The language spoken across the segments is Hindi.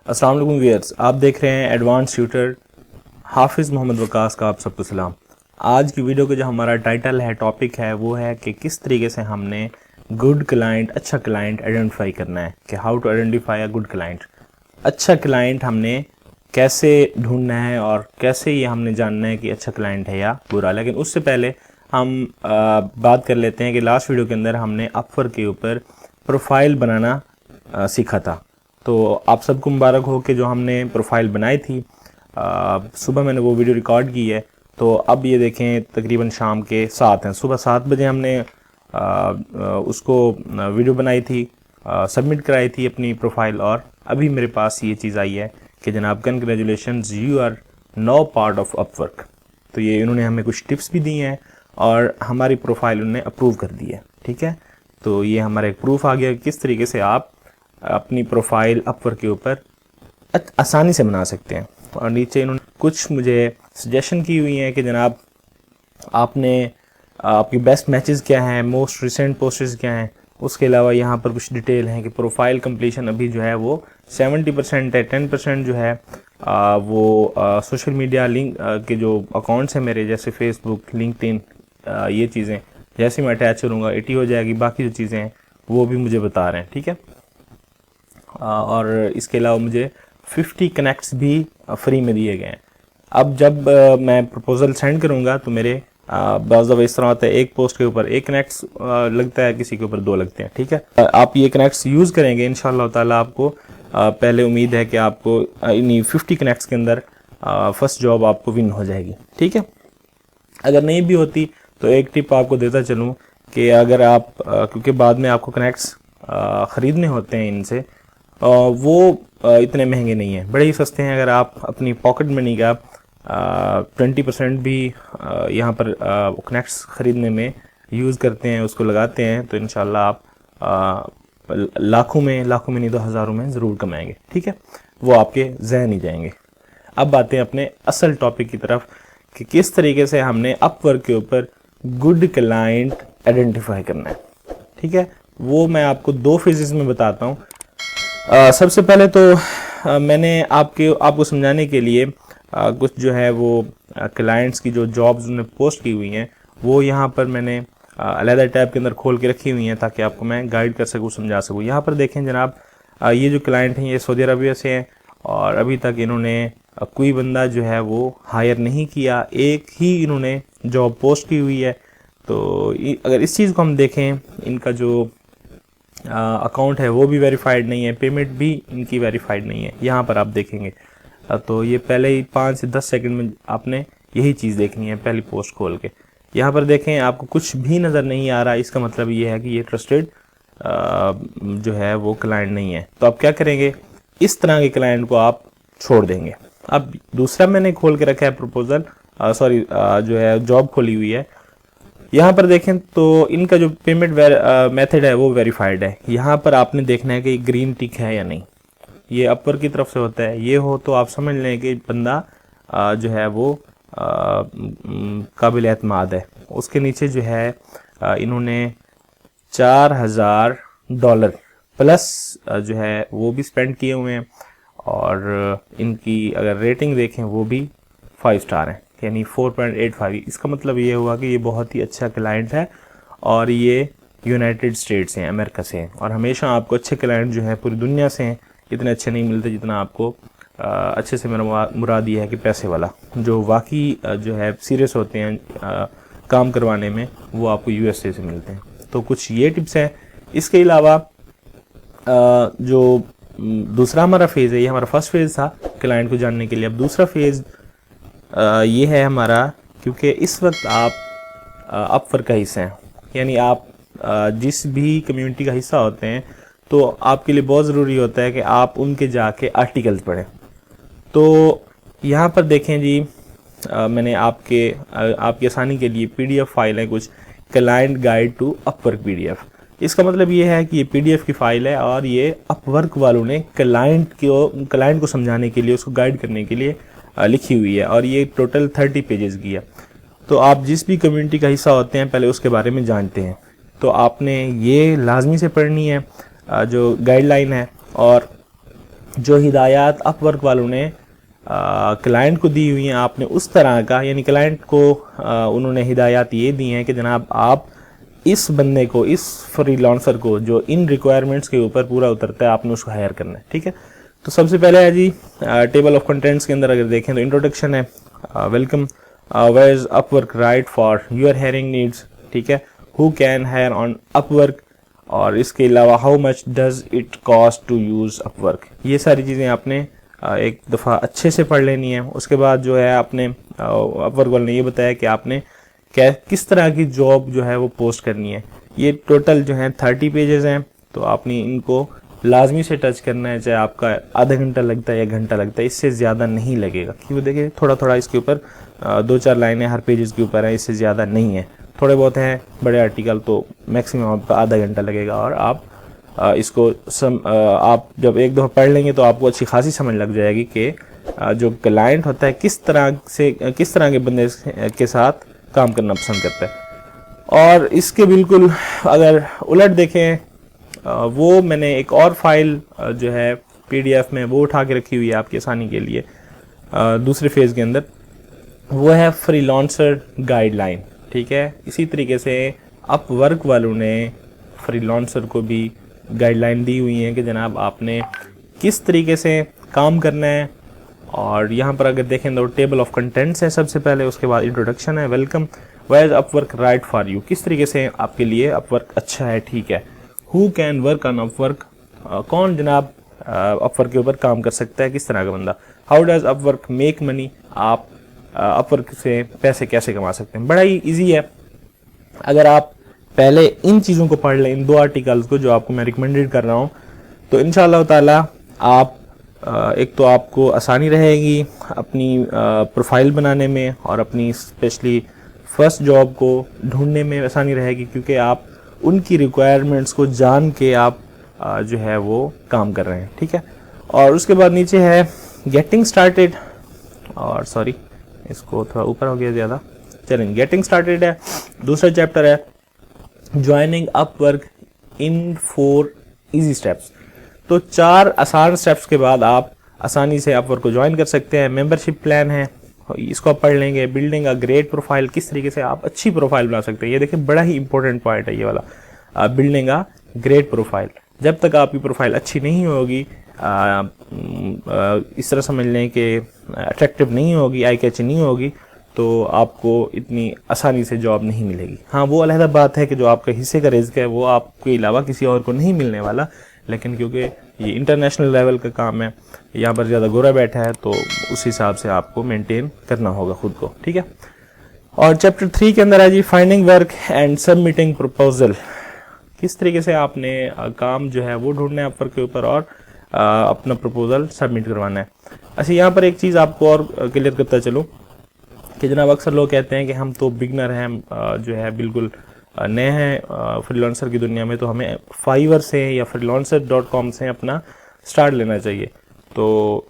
अस्सलाम वालेकुम व्यूअर्स, आप देख रहे हैं एडवांस ट्यूटर हाफिज़ मोहम्मद वकास का आप सबको सलाम। आज की वीडियो का जो हमारा टाइटल है, टॉपिक है, वो है कि किस तरीके से हमने गुड क्लाइंट, अच्छा क्लाइंट आइडेंटिफाई करना है, कि how to identify a good client. अच्छा क्लाइंट हमने कैसे ढूंढना है और कैसे ये हमने जानना है कि अच्छा क्लाइंट है या बुरा। लेकिन उससे पहले हम बात कर लेते हैं कि लास्ट वीडियो के अंदर हमने अपवर्क के ऊपर प्रोफाइल बनाना सीखा था। तो आप सबको मुबारक हो कि जो हमने प्रोफाइल बनाई थी, सुबह मैंने वो वीडियो रिकॉर्ड की है। तो अब ये देखें तकरीबन शाम के 7 हैं, सुबह 7 बजे हमने उसको वीडियो बनाई थी, सबमिट कराई थी अपनी प्रोफाइल, और अभी मेरे पास ये चीज़ आई है कि जनाब congratulations, you are now part of Upwork. तो ये इन्होंने हमें कुछ टिप्स भी दी हैं और हमारी प्रोफाइल उन्होंने अप्रूव कर दी है। ठीक है, तो ये हमारा एक प्रूफ आ गया किस तरीके से आप अपनी प्रोफाइल अपवर्क के ऊपर आसानी से बना सकते हैं। और नीचे इन्होंने कुछ मुझे सजेशन की हुई हैं कि जनाब आपने आपकी बेस्ट मैचेस क्या हैं, मोस्ट रिसेंट पोस्ट्स क्या हैं। उसके अलावा यहाँ पर कुछ डिटेल हैं कि प्रोफाइल कंप्लीशन अभी जो है वो 70% है, 10% जो है वो सोशल मीडिया लिंक के जो अकाउंट्स हैं मेरे, जैसे फेसबुक, लिंक्डइन, ये चीज़ें जैसे मैं अटैच करूँगा 80 हो जाएगी। बाकी जो चीज़ें हैं वो भी मुझे बता रहे हैं। ठीक है, और इसके अलावा मुझे 50 कनेक्ट्स भी फ्री में दिए गए हैं। अब जब मैं प्रपोजल सेंड करूंगा तो मेरे बाज़ दफ़ा इस तरह होता है, एक पोस्ट के ऊपर एक कनेक्ट्स लगता है, किसी के ऊपर 2 लगते हैं। ठीक है, आप ये कनेक्ट्स यूज़ करेंगे इंशाल्लाह ताला, आपको पहले उम्मीद है कि आपको इन्हीं 50 कनेक्ट्स के अंदर फर्स्ट जॉब आपको विन हो जाएगी। ठीक है, अगर नहीं भी होती तो एक टिप आपको देता चलूँ कि अगर आप क्योंकि बाद में आपको कनेक्ट्स ख़रीदने होते हैं इनसे, वो इतने महंगे नहीं हैं, बड़े ही सस्ते हैं। अगर आप अपनी पॉकेट मनी का 20% भी यहाँ पर कनेक्ट्स ख़रीदने में यूज़ करते हैं, उसको लगाते हैं, तो इंशाल्लाह आप लाखों में नहीं तो हज़ारों में ज़रूर कमाएंगे। ठीक है, वो आपके जहन ही जाएंगे। अब आते हैं अपने असल टॉपिक की तरफ कि किस तरीके से हमने अपवर्क के ऊपर गुड क्लाइंट आइडेंटिफाई करना है। ठीक है, वो मैं आपको 2 फेजेस में बताता हूँ। सबसे पहले तो मैंने आपको समझाने के लिए कुछ जो है वो क्लाइंट्स की जो जॉब्स उन्होंने पोस्ट की हुई हैं वो यहाँ पर मैंने अलग टैब के अंदर खोल के रखी हुई हैं ताकि आपको मैं गाइड कर सकूँ, समझा सकूँ। यहाँ पर देखें जनाब, ये जो क्लाइंट हैं ये सऊदी अरबिया से हैं और अभी तक इन्होंने कोई बंदा जो है वो हायर नहीं किया, एक ही इन्होंने जॉब पोस्ट की हुई है। तो अगर इस चीज़ को हम देखें, इनका जो अकाउंट है वो भी वेरीफाइड नहीं है, पेमेंट भी इनकी वेरीफाइड नहीं है। यहाँ पर आप देखेंगे तो ये पहले ही 5 से 10 सेकंड में आपने यही चीज़ देखनी है पहली पोस्ट खोल के। यहाँ पर देखें आपको कुछ भी नज़र नहीं आ रहा, इसका मतलब ये है कि ये ट्रस्टेड जो है वो क्लाइंट नहीं है। तो आप क्या करेंगे, इस तरह के क्लाइंट को आप छोड़ देंगे। अब दूसरा मैंने खोल के रखा है प्रपोजल, जो है जॉब खोली हुई है। यहाँ पर देखें तो इनका जो पेमेंट मेथड है वो वेरीफाइड है। यहाँ पर आपने देखना है कि ग्रीन टिक है या नहीं, ये अपवर्क की तरफ से होता है। ये हो तो आप समझ लें कि बंदा जो है वो काबिल एतमाद है। उसके नीचे जो है इन्होंने $4000 प्लस जो है वो भी स्पेंड किए हुए हैं, और इनकी अगर रेटिंग देखें वो भी 5 स्टार है, यानी 4.85। इसका मतलब ये हुआ कि ये बहुत ही अच्छा क्लाइंट है और ये यूनाइटेड स्टेट्स हैं, अमेरिका से हैं। और हमेशा आपको अच्छे क्लाइंट जो है पूरी दुनिया से हैं, इतने अच्छे नहीं मिलते जितना आपको अच्छे से मेरा मुराद ये है कि पैसे वाला, जो वाकई जो है सीरियस होते हैं काम करवाने में, वो आपको यूएसए से मिलते हैं। तो कुछ ये टिप्स हैं। इसके अलावा जो दूसरा हमारा फेज़ है, ये हमारा फर्स्ट फेज़ था क्लाइंट को जानने के लिए। अब दूसरा फेज़ ये है हमारा, क्योंकि इस वक्त आप अपवर्क का हिस्सा हैं, यानी आप जिस भी कम्युनिटी का हिस्सा होते हैं, तो आपके लिए बहुत ज़रूरी होता है कि आप उनके जाके आर्टिकल्स पढ़ें। तो यहाँ पर देखें जी, मैंने आपकी आसानी के लिए पीडीएफ फाइल है कुछ, client guide to Upwork PDF. इसका मतलब ये है कि ये पीडीएफ की फाइल है और ये अपवर्क वालों ने क्लाइंट को समझाने के लिए, उसको गाइड करने के लिए लिखी हुई है, और ये टोटल 30 पेजेस की है। तो आप जिस भी कम्युनिटी का हिस्सा होते हैं पहले उसके बारे में जानते हैं, तो आपने ये लाजमी से पढ़नी है जो गाइडलाइन है। और जो हिदायत अपवर्क वालों ने क्लाइंट को दी हुई हैं, आपने उस तरह का, यानी क्लाइंट को उन्होंने हिदायत ये दी हैं कि जनाब आप इस बंदे को, इस फ्रीलांसर को जो इन रिक्वायरमेंट्स के ऊपर पूरा उतरता है, आपने उसको हायर करना है। ठीक है, तो सबसे पहले है जी टेबल ऑफ कंटेंट्स के अंदर अगर देखें तो इंट्रोडक्शन है, welcome, where is Upwork right for your hiring needs, ठीक है, who can hire on Upwork, और इसके अलावा how much does it cost to use Upwork. ये सारी चीज़ें आपने एक दफ़ा अच्छे से पढ़ लेनी है। उसके बाद जो है आपने अपवर्क वाले ने ये बताया कि आपने किस तरह की जॉब जो है वो पोस्ट करनी है। ये टोटल जो है 30 पेजेस हैं, तो आपने इनको लाजमी से टच करना है, चाहे आपका आधा घंटा लगता है या घंटा लगता है, इससे ज़्यादा नहीं लगेगा। क्योंकि देखिए थोड़ा थोड़ा इसके ऊपर 2-4 लाइनें हर पेजेस के ऊपर हैं, इससे ज़्यादा नहीं है। थोड़े बहुत हैं बड़े आर्टिकल तो मैक्सिमम आपका आधा घंटा लगेगा, और आप इसको आप जब एक दफ़ा पढ़ लेंगे तो आपको अच्छी खासी समझ लग जाएगी कि जो क्लाइंट होता है किस तरह के बंदे के साथ काम करना पसंद करता है। और इसके बिल्कुल अगर उलट देखें, वो मैंने एक और फाइल जो है PDF में वो उठा के रखी हुई है आपकी आसानी के लिए दूसरे फेज़ के अंदर, वो है फ्रीलांसर गाइडलाइन। ठीक है, इसी तरीके से अपवर्क वालों ने फ्रीलांसर को भी गाइडलाइन दी हुई है कि जनाब आपने किस तरीके से काम करना है। और यहाँ पर अगर देखें तो टेबल ऑफ कंटेंट्स है सबसे पहले, उसके बाद इंट्रोडक्शन है, welcome, where is Upwork right for you, किस तरीके से आपके लिए अपवर्क अच्छा है, ठीक है, who can work on Upwork, कौन जनाब अपवर्क के ऊपर काम कर सकता है, किस तरह का बंदा, how does Upwork make money, आप अपवर्क से पैसे कैसे कमा सकते हैं। बड़ा ही ईजी है, अगर आप पहले इन चीज़ों को पढ़ लें, इन 2 आर्टिकल्स को जो आपको मैं रिकमेंडेड कर रहा हूँ, तो इंशाअल्लाह ताला आप एक तो आपको आसानी रहेगी अपनी प्रोफाइल बनाने में, और अपनी स्पेशली फर्स्ट जॉब को ढूंढने में आसानी रहेगी, क्योंकि आप उनकी रिक्वायरमेंट्स को जान के आप जो है वो काम कर रहे हैं। ठीक है, और उसके बाद नीचे है गेटिंग स्टार्टेड, और सॉरी इसको थोड़ा ऊपर हो गया ज़्यादा, चलें गेटिंग स्टार्टेड है, दूसरा चैप्टर है ज्वाइनिंग अपवर्क इन 4 इजी स्टेप्स। तो 4 आसान स्टेप्स के बाद आप आसानी से अपवर्क को ज्वाइन कर सकते हैं। मेंबरशिप प्लान है, इसको आप पढ़ लेंगे। बिल्डिंग अ ग्रेट प्रोफाइल, किस तरीके से आप अच्छी प्रोफाइल बना सकते हैं, ये देखिए बड़ा ही इंपॉर्टेंट पॉइंट है ये वाला, बिल्डिंग अ ग्रेट प्रोफाइल। जब तक आपकी प्रोफाइल अच्छी नहीं होगी, इस तरह समझ लें कि अट्रैक्टिव नहीं होगी, आई कैचिंग नहीं होगी, तो आपको इतनी आसानी से जॉब नहीं मिलेगी। हाँ, वो अलग बात है कि जो आपका हिस्से का रिस्क है वो आपके अलावा किसी और को नहीं मिलने वाला, लेकिन क्योंकि ये इंटरनेशनल लेवल का काम है, यहाँ पर ज़्यादा गोरा बैठा है, तो उस हिसाब से आपको मेंटेन करना होगा खुद को। ठीक है, और चैप्टर 3 के अंदर है जी finding work and submitting proposal, किस तरीके से आपने काम जो है वो ढूंढना है अपवर्क के ऊपर, और अपना प्रपोजल सबमिट करवाना है। अच्छा, यहाँ पर एक चीज़ आपको और क्लियर करता चलूँ कि जनाब अक्सर लोग कहते हैं कि हम तो बिगनर हैं, जो है बिल्कुल नए हैं फ्रीलांसर की दुनिया में, तो हमें फाइवर से या freelancer.com से अपना स्टार्ट लेना चाहिए। तो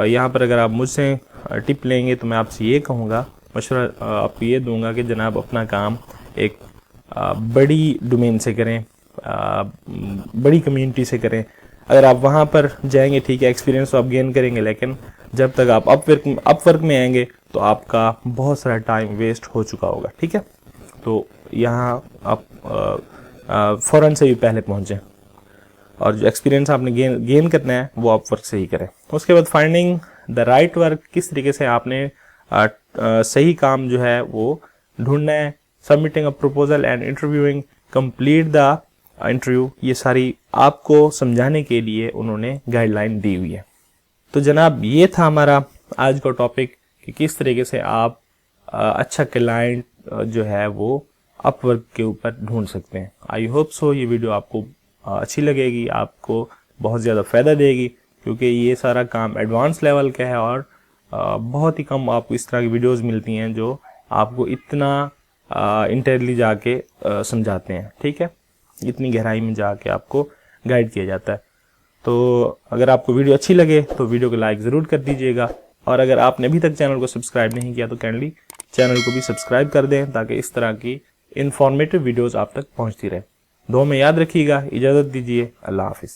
यहाँ पर अगर आप मुझसे टिप लेंगे तो मैं आपसे ये कहूँगा, मशवरा आपको ये दूंगा कि जनाब अपना काम एक बड़ी डोमेन से करें, बड़ी कम्युनिटी से करें। अगर आप वहाँ पर जाएंगे, ठीक है, एक्सपीरियंस तो आप गेन करेंगे, लेकिन जब तक आप अपवर्क में आएंगे तो आपका बहुत सारा टाइम वेस्ट हो चुका होगा। ठीक है, तो यहाँ आप फ़ौरन से भी पहले पहुँचें, और जो एक्सपीरियंस आपने गेन करना है वो अपवर्क से ही करें। उसके बाद फाइंडिंग द राइट वर्क, किस तरीके से आपने सही काम जो है वो ढूंढना है। Submitting a proposal and interviewing, complete the interview, ये सारी आपको समझाने के लिए उन्होंने गाइडलाइन दी हुई है। तो जनाब ये था हमारा आज का टॉपिक कि किस तरीके से आप अच्छा क्लाइंट जो है वो अपवर्क के ऊपर ढूंढ सकते हैं। आई होप सो ये वीडियो आपको अच्छी लगेगी, आपको बहुत ज़्यादा फ़ायदा देगी, क्योंकि ये सारा काम एडवांस लेवल का है, और बहुत ही कम आपको इस तरह की वीडियोस मिलती हैं जो आपको इतना इंटेरली जाके समझाते हैं। ठीक है, इतनी गहराई में जाके आपको गाइड किया जाता है। तो अगर आपको वीडियो अच्छी लगे तो वीडियो को लाइक ज़रूर कर दीजिएगा, और अगर आपने अभी तक चैनल को सब्सक्राइब नहीं किया तो काइंडली चैनल को भी सब्सक्राइब कर दें, ताकि इस तरह की इंफॉर्मेटिव वीडियोस आप तक पहुंचती रहे। दुआ में याद रखिएगा, इजाज़त दीजिए, अल्लाह हाफिज़।